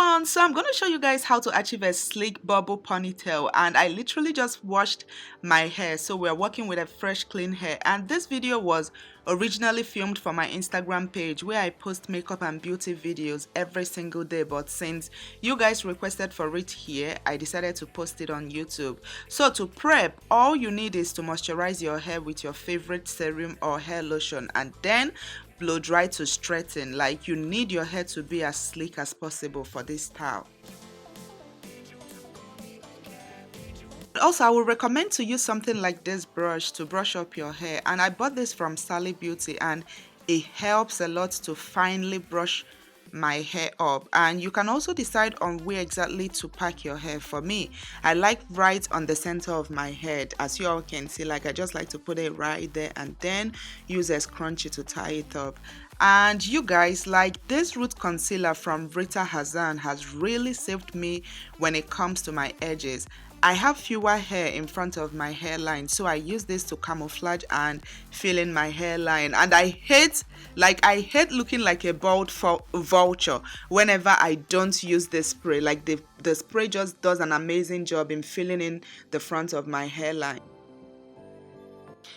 everyone, so I'm going to show you guys how to achieve a sleek bubble ponytail, and I literally just washed my hair, so we're working with a fresh clean hair. And this video was originally filmed for my Instagram page where I post makeup and beauty videos every single day, but since you guys requested for it here, I decided to post it on YouTube. So to prep, all you need is to moisturize your hair with your favorite serum or hair lotion, and then blow dry to straighten. Like, you need your hair to be as sleek as possible for this style. Also, I would recommend to use something like this brush to brush up your hair, and I bought this from Sally Beauty and it helps a lot to finely brush my hair up. And you can also decide on where exactly to pack your hair. For me, I like right on the center of my head. As you all can see, like, I just like to put it right there and then use a scrunchie to tie it up. And you guys, like, this root concealer from Rita Hazan has really saved me when it comes to my edges. I have fewer hair in front of my hairline, so I use this to camouflage and fill in my hairline. And I hate looking like a bald vulture whenever I don't use this spray. Like, the spray just does an amazing job in filling in the front of my hairline.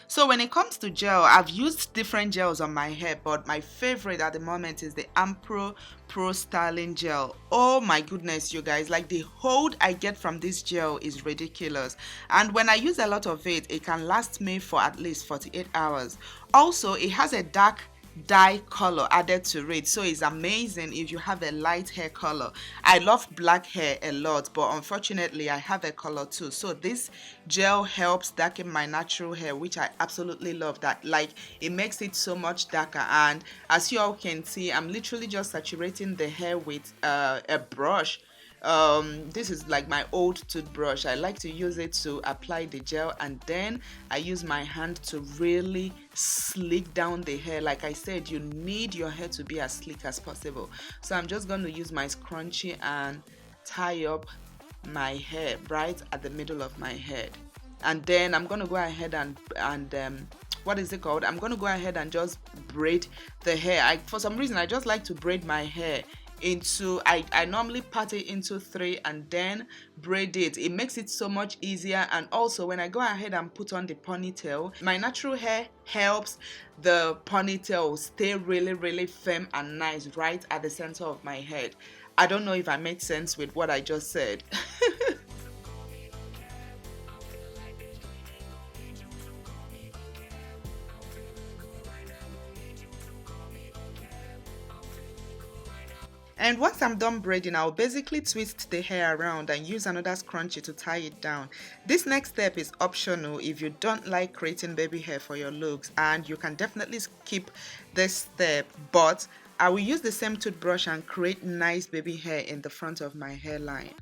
So when it comes to gel, I've used different gels on my hair, but my favorite at the moment is the Ampro Pro Styling Gel. Oh my goodness, you guys, like, the hold I get from this gel is ridiculous. And when I use a lot of it, it can last me for at least 48 hours. Also, it has a dark dye color added to it, so it's amazing if you have a light hair color. I love black hair a lot, but unfortunately I have a color too, so this gel helps darken my natural hair, which I absolutely love. That, like, it makes it so much darker. And as you all can see, I'm literally just saturating the hair with a brush. This is like my old toothbrush. I like to use it to apply the gel, and then I use my hand to really sleek down the hair. Like I said, you need your hair to be as sleek as possible. So I'm just going to use my scrunchie and tie up my hair right at the middle of my head. And then I'm going to go ahead and what is it called? I'm going to go ahead and just braid the hair. For some reason, I just like to braid my hair into, I normally part it into 3 and then braid it. It makes it so much easier. And also, when I go ahead and put on the ponytail, my natural hair helps the ponytail stay really firm and nice right at the center of my head. I don't know if I made sense with what I just said. And once I'm done braiding, I'll basically twist the hair around and use another scrunchie to tie it down. This next step is optional if you don't like creating baby hair for your looks, and you can definitely skip this step, but I will use the same toothbrush and create nice baby hair in the front of my hairline.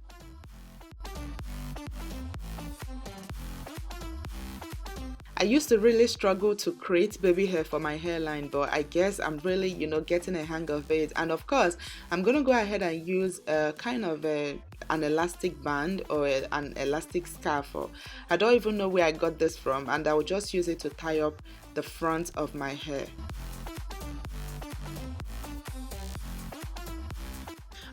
I used to really struggle to create baby hair for my hairline, but I guess I'm really, getting a hang of it. And of course, I'm going to go ahead and use a kind of an elastic band or an elastic scarf. I don't even know where I got this from, and I will just use it to tie up the front of my hair.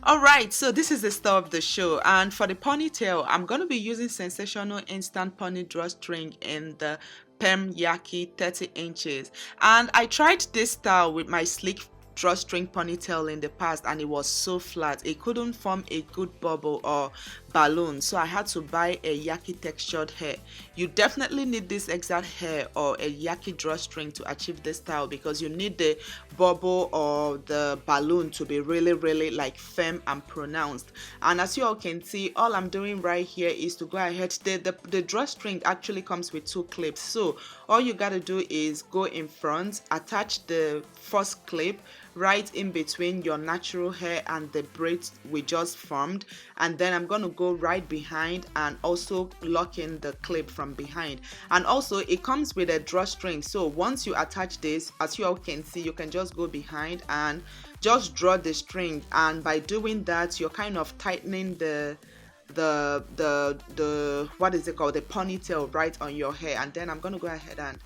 Alright, so this is the star of the show, and for the ponytail, I'm going to be using Sensationnel Instant Pony Drawstring in the Perm Yaki 30 inches. And I tried this style with my sleek drawstring ponytail in the past, and it was so flat. It couldn't form a good bubble or balloon, so I had to buy a yaki textured hair. You definitely need this exact hair or a yaki drawstring to achieve this style, because you need the bubble or the balloon to be really like firm and pronounced. And as you all can see, all I'm doing right here is to go ahead. The drawstring actually comes with 2 clips, so all you gotta do is go in front, attach the first clip right in between your natural hair and the braids we just formed, and then I'm going to go right behind and also lock in the clip from behind. And also, it comes with a drawstring, so once you attach this, as you all can see, you can just go behind and just draw the string, and by doing that, you're kind of tightening the what is it called, the ponytail right on your hair. And then I'm going to go ahead and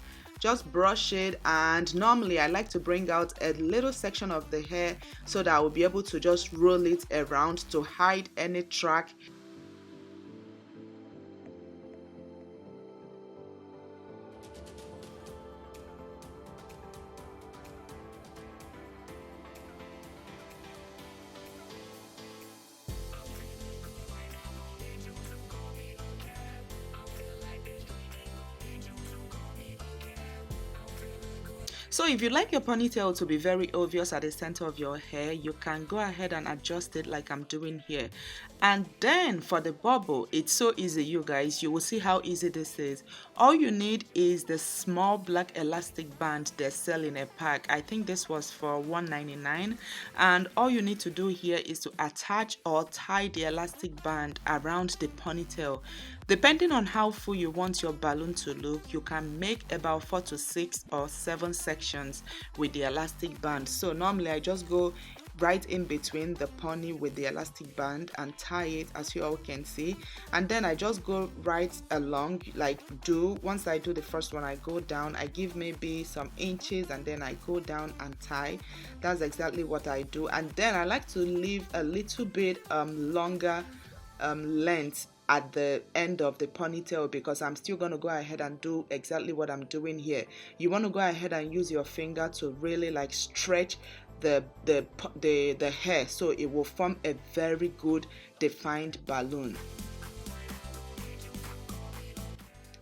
just brush it. And normally I like to bring out a little section of the hair so that I will be able to just roll it around to hide any track. So if you like your ponytail to be very obvious at the center of your hair, you can go ahead and adjust it like I'm doing here. And then for the bubble, it's so easy, you guys. You will see how easy this is. All you need is the small black elastic band they sell in a pack. I think this was for $1.99. And all you need to do here is to attach or tie the elastic band around the ponytail. Depending on how full you want your balloon to look, you can make about 4 to 6 or 7 sections with the elastic band. So normally I just go right in between the pony with the elastic band and tie it, as you all can see, and then I just go right along once I do the first one, I go down, I give maybe some inches, and then I go down and tie. That's exactly what I do. And then I like to leave a little bit longer length at the end of the ponytail, because I'm still going to go ahead and do exactly what I'm doing here. You want to go ahead and use your finger to really stretch the hair so it will form a very good defined balloon.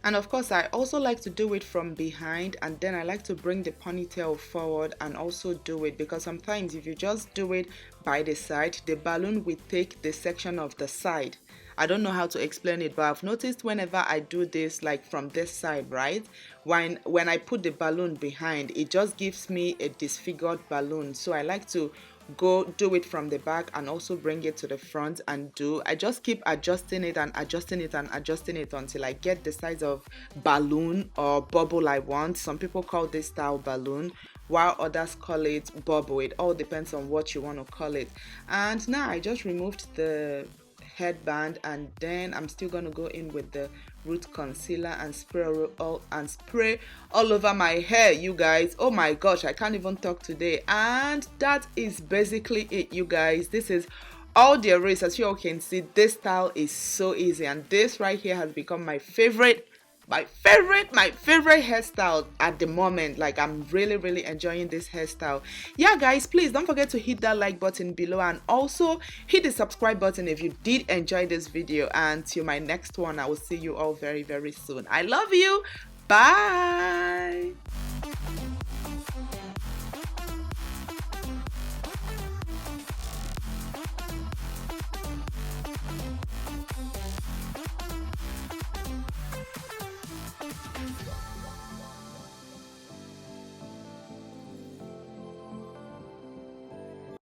And of course, I also like to do it from behind, and then I like to bring the ponytail forward and also do it, because sometimes if you just do it by the side, the balloon will take the section of the side. I don't know how to explain it, but I've noticed whenever I do this from this side, right, when I put the balloon behind, it just gives me a disfigured balloon. So I like to go do it from the back and also bring it to the front and I just keep adjusting it and adjusting it and adjusting it until I get the size of balloon or bubble I want. Some people call this style balloon, while others call it bubble. It all depends on what you want to call it. And now I just removed the headband, and then I'm still going to go in with the root concealer and spray all over my hair, you guys. Oh my gosh, I can't even talk today. And that is basically it, you guys. This is all there is. As you all can see, this style is so easy, and this right here has become my favorite hairstyle at the moment. I'm really enjoying this hairstyle. Yeah guys, please don't forget to hit that like button below, and also hit the subscribe button if you did enjoy this video. And till my next one, I will see you all very soon. I love you. Bye.